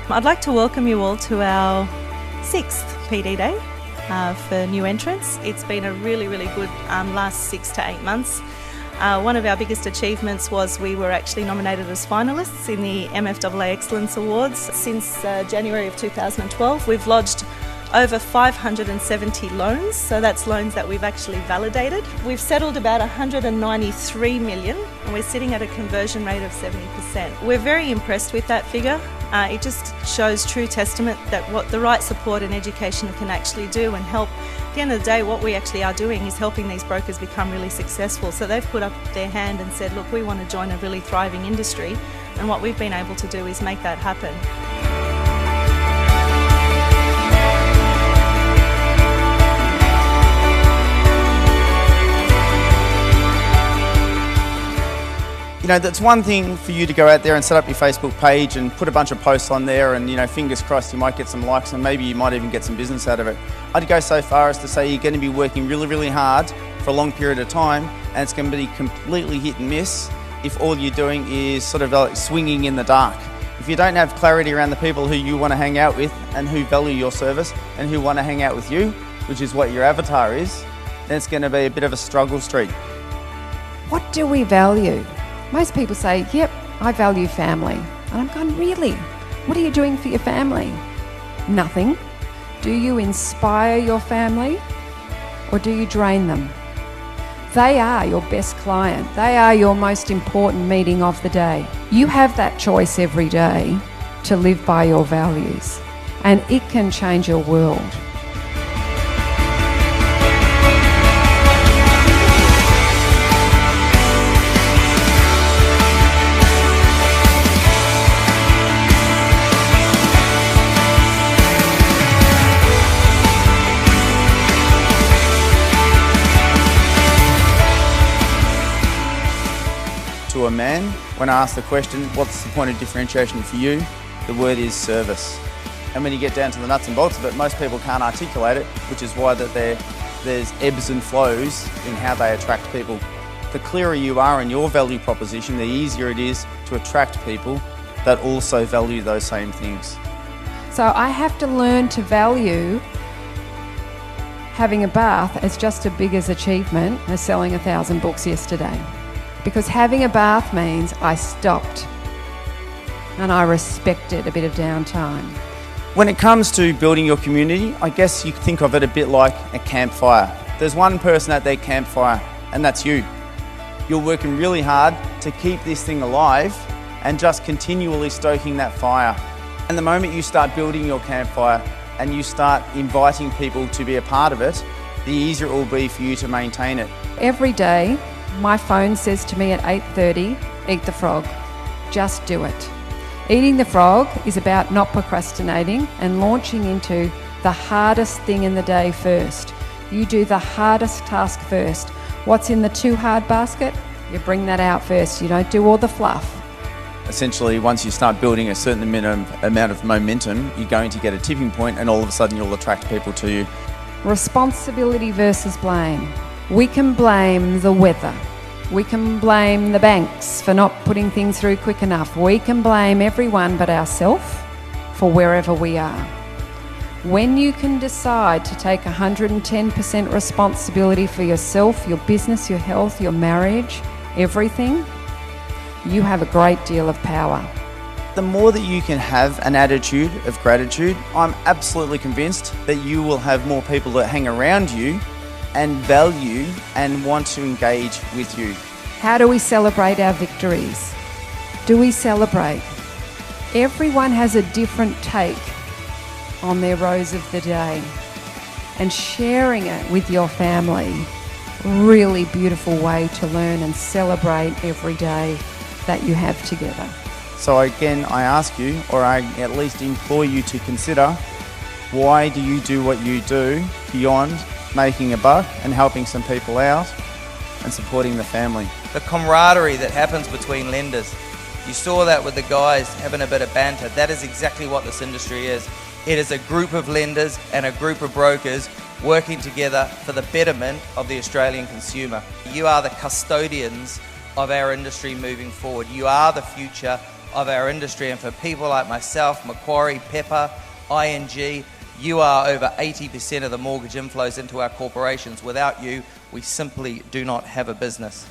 I'd like to welcome you all to our 6th PD Day for new entrants. It's been a really good last 6 to 8 months. One of our biggest achievements was we were actually nominated as finalists in the MFAA Excellence Awards. Since January of 2012, we've lodged over 570 loans, so that's loans that we've actually validated. We've settled about 193 million and we're sitting at a conversion rate of 70%. We're very impressed with that figure. It just shows true testament that what the right support and education can actually do and help. At the end of the day, what we actually are doing is helping these brokers become really successful. So they've put up their hand and said, look, we want to join a really thriving industry, and what we've been able to do is make that happen. You know, that's one thing for you to go out there and set up your Facebook page and put a bunch of posts on there and, you know, fingers crossed you might get some likes and maybe you might even get some business out of it. I'd go so far as to say you're going to be working really hard for a long period of time, and it's going to be completely hit and miss if all you're doing is sort of like swinging in the dark. If you don't have clarity around the people who you want to hang out with and who value your service and who want to hang out with you, which is what your avatar is, then it's going to be a bit of a struggle street. What do we value? Most people say, yep, I value family. And I'm going, really? What are you doing for your family? Nothing. Do you inspire your family or do you drain them? They are your best client. They are your most important meeting of the day. You have that choice every day to live by your values, and it can change your world. To a man, when I ask the question, what's the point of differentiation for you? The word is service. And when you get down to the nuts and bolts of it, most people can't articulate it, which is why that there's ebbs and flows in how they attract people. The clearer you are in your value proposition, the easier it is to attract people that also value those same things. So I have to learn to value having a bath as just as big an achievement as selling 1,000 books yesterday. Because having a bath means I stopped and I respected a bit of downtime. When it comes to building your community, I guess you could think of it a bit like a campfire. There's one person at their campfire, and that's you. You're working really hard to keep this thing alive and just continually stoking that fire. And the moment you start building your campfire and you start inviting people to be a part of it, the easier it will be for you to maintain it. Every day, my phone says to me at 8:30, eat the frog. Just do it. Eating the frog is about not procrastinating and launching into the hardest thing in the day first. You do the hardest task first. What's in the too hard basket? You bring that out first. You don't do all the fluff. Essentially, once you start building a certain amount of momentum, you're going to get a tipping point and all of a sudden you'll attract people to you. Responsibility versus blame. We can blame the weather. We can blame the banks for not putting things through quick enough. We can blame everyone but ourselves for wherever we are. When you can decide to take 110% responsibility for yourself, your business, your health, your marriage, everything, you have a great deal of power. The more that you can have an attitude of gratitude, I'm absolutely convinced that you will have more people that hang around you and value and want to engage with you. How do we celebrate our victories? Do we celebrate? Everyone has a different take on their rose of the day, and sharing it with your family, really beautiful way to learn and celebrate every day that you have together. So again, I ask you, or I at least implore you to consider, why do you do what you do beyond making a buck and helping some people out and supporting the family? The camaraderie that happens between lenders. You saw that with the guys having a bit of banter. That is exactly what this industry is. It is a group of lenders and a group of brokers working together for the betterment of the Australian consumer. You are the custodians of our industry moving forward. You are the future of our industry. And for people like myself, Macquarie, Pepper, ING, you are over 80% of the mortgage inflows into our corporations. Without you, we simply do not have a business.